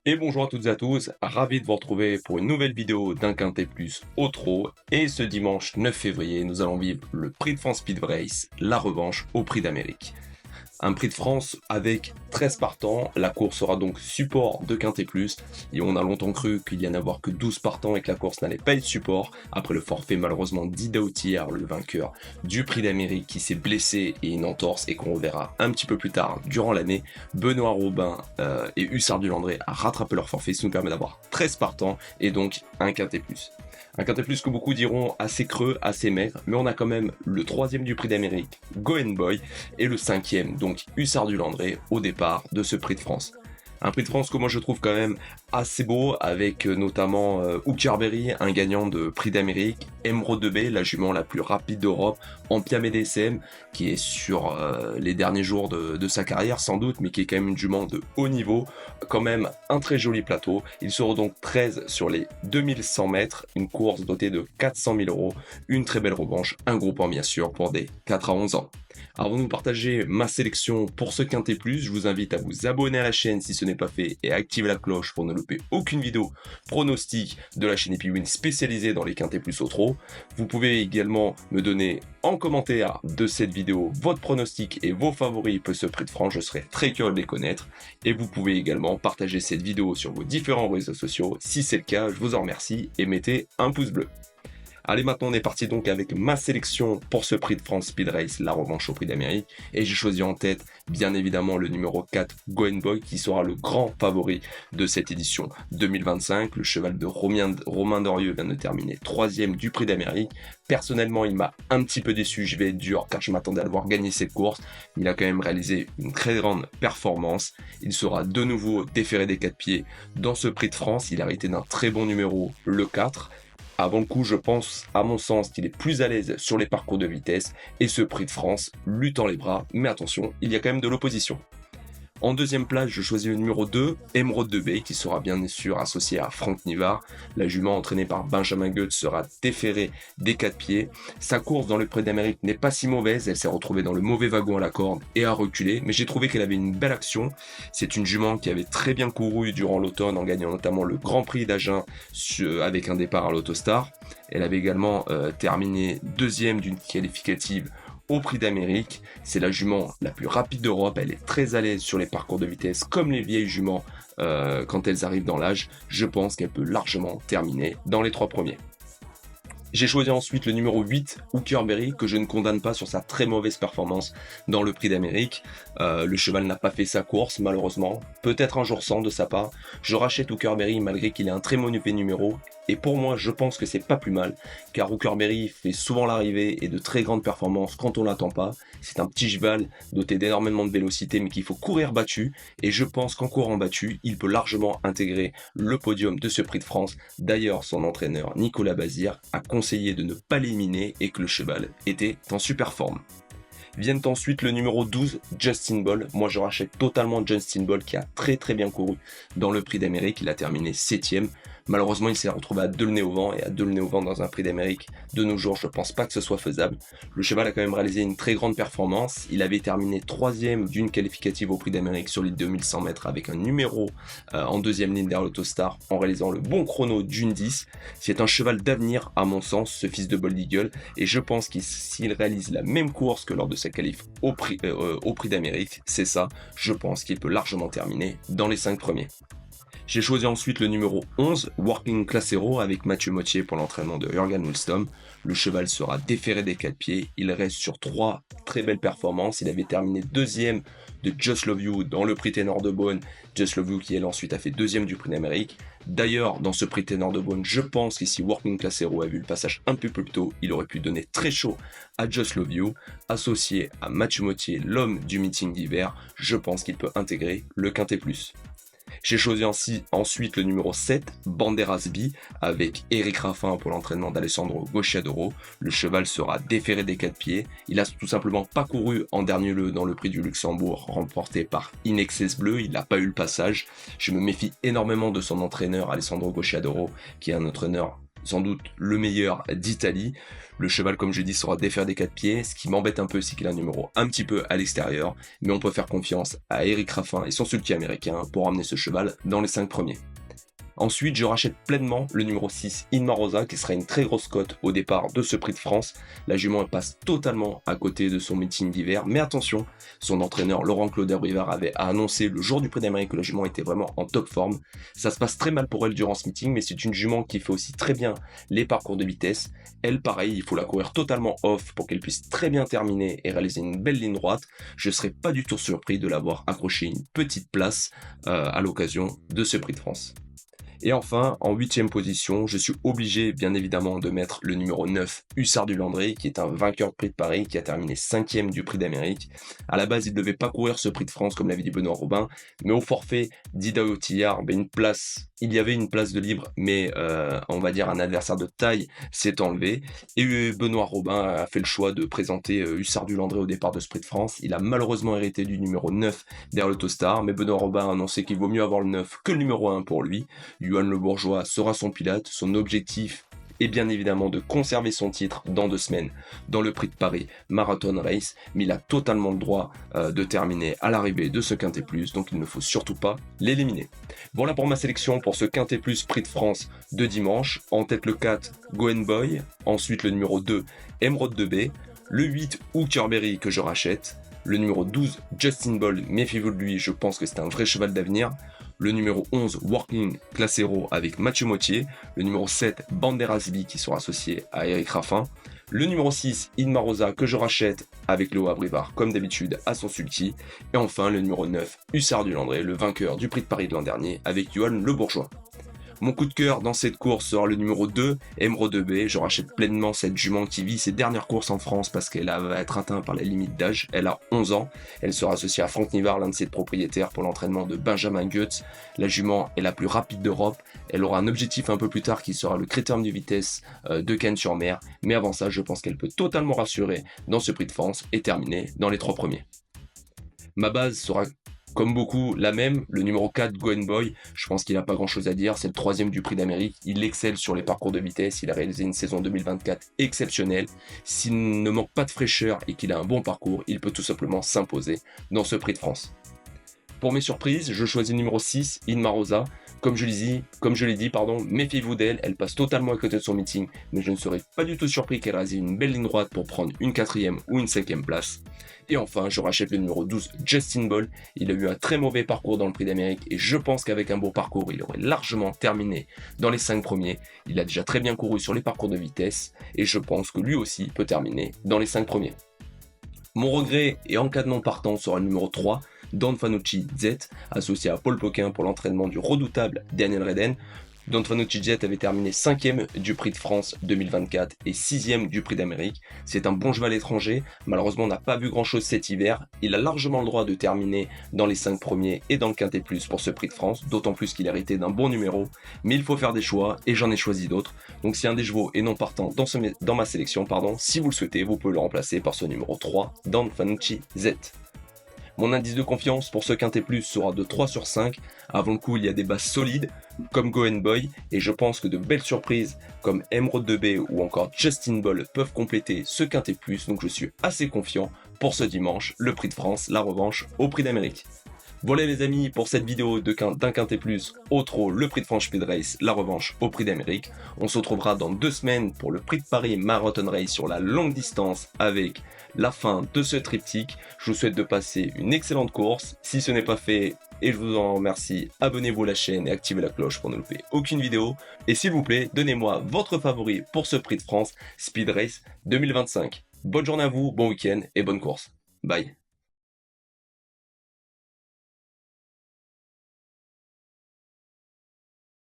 Et bonjour à toutes et à tous, ravi de vous retrouver pour une nouvelle vidéo d'un Quintet Plus au trot. Et ce dimanche 9 février, nous allons vivre le Prix de France Speed Race, la revanche au Prix d'Amérique. Un Prix de France avec 13 partants, la course sera donc support de Quintet Plus, et on a longtemps cru qu'il n'y en avoir que 12 partants et que la course n'allait pas être support, après le forfait malheureusement d'Ida Outier, le vainqueur du Prix d'Amérique qui s'est blessé et une entorse et qu'on reverra un petit peu plus tard durant l'année. Benoît Robin et Hussard du Landré a rattrapé leur forfait, ce qui nous permet d'avoir 13 partants et donc un Quintet Plus. Un Quintet Plus que beaucoup diront assez creux, assez maigre, mais on a quand même le troisième du Prix d'Amérique, Go Boy, et le cinquième, donc Hussard du Landré, au départ de ce Prix de France. Un Prix de France que moi je trouve quand même assez beau, avec notamment Hookerberry, un gagnant de Prix d'Amérique, Emeraude de Bay, la jument la plus rapide d'Europe, Ampiam DSM, qui est sur les derniers jours de sa carrière sans doute, mais qui est quand même une jument de haut niveau, quand même un très joli plateau. Ils seront donc 13 sur les 2100 mètres, une course dotée de 400 000 euros, une très belle revanche, un groupement bien sûr pour des 4 à 11 ans. Avant de vous partager ma sélection pour ce Quintet Plus, je vous invite à vous abonner à la chaîne si ce n'est pas fait et à activer la cloche pour ne louper aucune vidéo pronostic de la chaîne EpiWin spécialisée dans les Quintet Plus au trot. Vous pouvez également me donner en commentaire de cette vidéo votre pronostic et vos favoris pour ce Prix de France, je serai très curieux de les connaître. Et vous pouvez également partager cette vidéo sur vos différents réseaux sociaux. Si c'est le cas, je vous en remercie et mettez un pouce bleu. Allez, maintenant on est parti donc avec ma sélection pour ce Prix de France Speed Race, la revanche au Prix d'Amérique. Et j'ai choisi en tête, bien évidemment, le numéro 4, Go Boy, qui sera le grand favori de cette édition 2025. Le cheval de Romain Dorieux vient de terminer 3e du Prix d'Amérique. Personnellement, il m'a un petit peu déçu, je vais être dur, car je m'attendais à le voir gagner cette course. Il a quand même réalisé une très grande performance. Il sera de nouveau déféré des 4 pieds dans ce Prix de France. Il a hérité d'un très bon numéro, le 4. Avant le coup, je pense, à mon sens, qu'il est plus à l'aise sur les parcours de vitesse et ce Prix de France lui tend les bras, mais attention, il y a quand même de l'opposition. En deuxième place, je choisis le numéro 2, Emeraude de Bay, qui sera bien sûr associé à Franck Nivard. La jument entraînée par Benjamin Goetz sera déférée des 4 pieds. Sa course dans le Prix d'Amérique n'est pas si mauvaise, elle s'est retrouvée dans le mauvais wagon à la corde et a reculé, mais j'ai trouvé qu'elle avait une belle action. C'est une jument qui avait très bien couru durant l'automne en gagnant notamment le Grand Prix d'Agen avec un départ à l'Autostar. Elle avait également terminé deuxième d'une qualificative au Prix d'Amérique. C'est la jument la plus rapide d'Europe, elle est très à l'aise sur les parcours de vitesse comme les vieilles juments quand elles arrivent dans l'âge. Je pense qu'elle peut largement terminer dans les 3 premiers. J'ai choisi ensuite le numéro 8, Hookerberry, que je ne condamne pas sur sa très mauvaise performance dans le Prix d'Amérique. Le cheval n'a pas fait sa course, malheureusement. Peut-être un jour sans de sa part. Je rachète Hookerberry malgré qu'il ait un très mauvais numéro. Et pour moi, je pense que c'est pas plus mal, car Hookerberry fait souvent l'arrivée et de très grandes performances quand on l'attend pas. C'est un petit cheval doté d'énormément de vélocité, mais qu'il faut courir battu. Et je pense qu'en courant battu, il peut largement intégrer le podium de ce Prix de France. D'ailleurs, son entraîneur Nicolas Bazir a conseillé de ne pas l'éliminer et que le cheval était en super forme. Viennent ensuite le numéro 12, Justin Ball. Moi je rachète totalement Justin Ball qui a très bien couru dans le Prix d'Amérique. Il a terminé 7ème. Malheureusement, il s'est retrouvé à 2 le nez au vent, et à 2 le nez au vent dans un Prix d'Amérique de nos jours, je pense pas que ce soit faisable. Le cheval a quand même réalisé une très grande performance. Il avait terminé 3ème d'une qualificative au Prix d'Amérique sur les 2100 mètres avec un numéro en deuxième ligne derrière l'Autostar en réalisant le bon chrono d'une 10. C'est un cheval d'avenir à mon sens, ce fils de Bold Eagle, et je pense qu'il s'il réalise la même course que lors de sa qualif au Prix d'Amérique, c'est ça, je pense qu'il peut largement terminer dans les 5 premiers. J'ai choisi ensuite le numéro 11, Working Class Hero, avec Mathieu Mottier pour l'entraînement de Jürgen Wulstom. Le cheval sera déféré des 4 pieds, il reste sur 3 très belles performances. Il avait terminé 2ème de Just Love You dans le prix Ténor de Beaune, Just Love You qui elle ensuite a fait 2ème du prix d'Amérique. D'ailleurs, dans ce prix Ténor de Beaune, je pense que si Working Class Hero a vu le passage un peu plus tôt, il aurait pu donner très chaud à Just Love You. Associé à Mathieu Mottier, l'homme du meeting d'hiver, je pense qu'il peut intégrer le Quintet Plus. J'ai choisi ensuite le numéro 7, Banderas B, avec Eric Raffin pour l'entraînement d'Alessandro Gocciadoro. Le cheval sera déféré des 4 pieds. Il a tout simplement pas couru en dernier lieu dans le prix du Luxembourg remporté par Inexcess Bleu. Il n'a pas eu le passage. Je me méfie énormément de son entraîneur Alessandro Gocciadoro, qui est un entraîneur sans doute le meilleur d'Italie. Le cheval, comme je dis, saura défaire des 4 pieds. Ce qui m'embête un peu, c'est qu'il a un numéro un petit peu à l'extérieur, mais on peut faire confiance à Eric Raffin et son sulky américain pour emmener ce cheval dans les 5 premiers. Ensuite, je rachète pleinement le numéro 6, Inmarosa, qui sera une très grosse cote au départ de ce prix de France. La jument passe totalement à côté de son meeting d'hiver, mais attention, son entraîneur Laurent Clauder-Rivard avait annoncé le jour du prix d'Amérique que la jument était vraiment en top forme. Ça se passe très mal pour elle durant ce meeting, mais c'est une jument qui fait aussi très bien les parcours de vitesse. Elle, pareil, il faut la courir totalement off pour qu'elle puisse très bien terminer et réaliser une belle ligne droite. Je ne serais pas du tout surpris de l'avoir accroché une petite place à l'occasion de ce prix de France. Et enfin, en 8ème position, je suis obligé bien évidemment de mettre le numéro 9, Hussard du Landré, qui est un vainqueur de prix de Paris, qui a terminé 5ème du prix d'Amérique. À la base, il ne devait pas courir ce prix de France, comme l'avait dit Benoît Robin, mais au forfait d'Idaho Tillard, il y avait une place de libre, mais on va dire un adversaire de taille s'est enlevé. Et Benoît Robin a fait le choix de présenter Hussard du Landré au départ de ce prix de France. Il a malheureusement hérité du numéro 9 d'Erletostar, mais Benoît Robin a annoncé qu'il vaut mieux avoir le 9 que le numéro 1 pour lui. Yoann Le Bourgeois sera son pilote. Son objectif est bien évidemment de conserver son titre dans 2 semaines dans le prix de Paris Marathon Race, mais il a totalement le droit de terminer à l'arrivée de ce Quintet Plus, donc il ne faut surtout pas l'éliminer. Voilà pour ma sélection pour ce Quintet Plus prix de France de dimanche. En tête le 4, Goen Boy, ensuite le numéro 2, Emeraude de B, le 8, Hookerberry que je rachète, le numéro 12, Justin Ball, méfiez-vous de lui, je pense que c'est un vrai cheval d'avenir. Le numéro 11, Working Classero avec Mathieu Mottier. Le numéro 7, Banderas B qui sera associé à Eric Raffin. Le numéro 6, Inmarosa que je rachète avec Léo Abrivard comme d'habitude à son sulky. Et enfin le numéro 9, Hussard du Landré, le vainqueur du prix de Paris de l'an dernier avec Yoann Le Bourgeois. Mon coup de cœur dans cette course sera le numéro 2, Emeraude de B. Je rachète pleinement cette jument qui vit ses dernières courses en France parce qu'elle va être atteinte par la limite d'âge. Elle a 11 ans. Elle sera associée à Franck Nivard, l'un de ses propriétaires, pour l'entraînement de Benjamin Goetz. La jument est la plus rapide d'Europe. Elle aura un objectif un peu plus tard qui sera le critérium de vitesse de Cannes-sur-Mer. Mais avant ça, je pense qu'elle peut totalement rassurer dans ce prix de France et terminer dans les 3 premiers. Ma base sera comme beaucoup, la même, le numéro 4, Goen Boy, je pense qu'il n'a pas grand chose à dire, c'est le 3ème du prix d'Amérique, il excelle sur les parcours de vitesse, il a réalisé une saison 2024 exceptionnelle, s'il ne manque pas de fraîcheur et qu'il a un bon parcours, il peut tout simplement s'imposer dans ce prix de France. Pour mes surprises, je choisis le numéro 6, Inmarosa. Comme je l'ai dit, méfiez-vous d'elle, elle passe totalement à côté de son meeting, mais je ne serais pas du tout surpris qu'elle réalise une belle ligne droite pour prendre une 4ème ou une 5ème place. Et enfin, je rachète le numéro 12, Justin Ball. Il a eu un très mauvais parcours dans le prix d'Amérique et je pense qu'avec un beau parcours, il aurait largement terminé dans les 5 premiers. Il a déjà très bien couru sur les parcours de vitesse et je pense que lui aussi peut terminer dans les 5 premiers. Mon regret et en cas de non partant sera le numéro 3, Don Fanucci Z, associé à Paul Poquin pour l'entraînement du redoutable Daniel Reden. Don Fanucci Z avait terminé 5ème du prix de France 2024 et 6ème du prix d'Amérique. C'est un bon cheval étranger, malheureusement on n'a pas vu grand chose cet hiver. Il a largement le droit de terminer dans les 5 premiers et dans le Quintet Plus pour ce prix de France, d'autant plus qu'il a hérité d'un bon numéro. Mais il faut faire des choix et j'en ai choisi d'autres. Donc si un des chevaux est non partant dans ma sélection, si vous le souhaitez, vous pouvez le remplacer par ce numéro 3, Don Fanucci Z. Mon indice de confiance pour ce Quintet Plus sera de 3 sur 5. Avant le coup, il y a des bases solides, comme Goen Boy, et je pense que de belles surprises, comme Emeraude de B ou encore Justin Ball, peuvent compléter ce Quintet Plus, donc je suis assez confiant pour ce dimanche, le prix de France, la revanche au prix d'Amérique. Voilà les amis pour cette vidéo d'un Quintet Plus au trot, le prix de France Speed Race, la revanche au prix d'Amérique. On se retrouvera dans 2 semaines pour le prix de Paris Marathon Race sur la longue distance avec la fin de ce triptyque. Je vous souhaite de passer une excellente course. Si ce n'est pas fait, et je vous en remercie, abonnez-vous à la chaîne et activez la cloche pour ne louper aucune vidéo. Et s'il vous plaît, donnez-moi votre favori pour ce prix de France Speed Race 2025. Bonne journée à vous, bon week-end et bonne course. Bye.